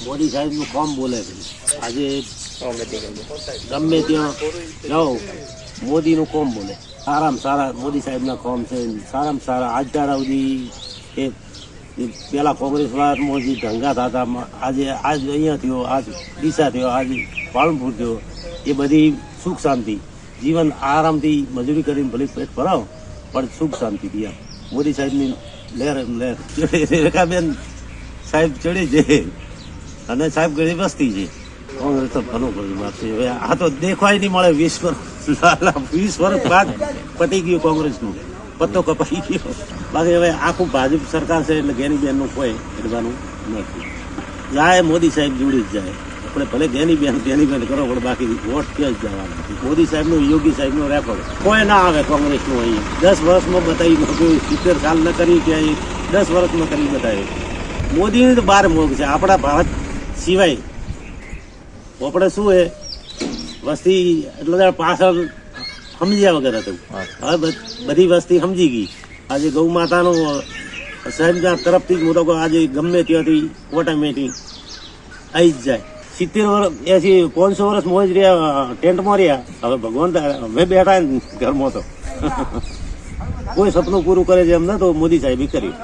મોદી સાહેબનું કામ બોલે છે. આજે ગમે ત્યાં જાઓ મોદીનું કામ બોલે. સારામાં સારા મોદી સાહેબના કામ છે. સારામાં સારા આજ દાડા સુધી કે પેલા કોંગ્રેસ વાળામાં જે દંગા થતા આજે અહીંયા થયો, આજ ડીસા થયો, આજ પાલનપુર થયો, એ બધી સુખ શાંતિ જીવન આરામથી મજૂરી કરીને ભલે પેટ ભરાવો પણ સુખ શાંતિથી આમ મોદી સાહેબની લહેર રેખાબેન સાહેબ ચડી છે અને સાહેબ ગરીબ વસ્તી છે. કોંગ્રેસ તો ઘણું કરી મારશે. હવે આ તો દેખવાય નહીં મળે. 20 વર્ષ બાદ પતી ગયું કોંગ્રેસનું, પત્તો કપાઈ ગયો. બાકી હવે આખું ભાજપ સરકાર છે એટલે ગેનીબેનનું કોઈ એટલવાનું નથી. જાય મોદી સાહેબ જોડી જ જાય. આપણે ભલે ગેનીબેન કરો પણ બાકી વોટ ક્યાં જ જવાના નથી. મોદી સાહેબનું, યોગી સાહેબનું રેકોર્ડ કોઈ ના આવે કોંગ્રેસનું. અહીંયા 10 વર્ષમાં બતાવી મૂક્યું. 70 સાલ ન કરી કે 10 વર્ષમાં કરી બતાવ્યું. મોદીની તો બાર મોગ છે. આપણા ભારત સિવાય આપણે શું હે વસ્તી એટલે પાછળ સમજ્યા વગર હતું. હવે બધી વસ્તી સમજી ગઈ. આજે ગૌ માતાનો સાહેબ તરફથી જ મોટો આજે ગમે ત્યાંથી ઓટોમેટિક આવી જ જાય. 70 વર્ષ 500 વર્ષ મોજ રહ્યા, ટેન્ટમાં રહ્યા. હવે ભગવાન હવે બેઠા ઘરમાં તો કોઈ સપનું પૂરું કરે છે એમ ન તો મોદી સાહેબે કર્યું.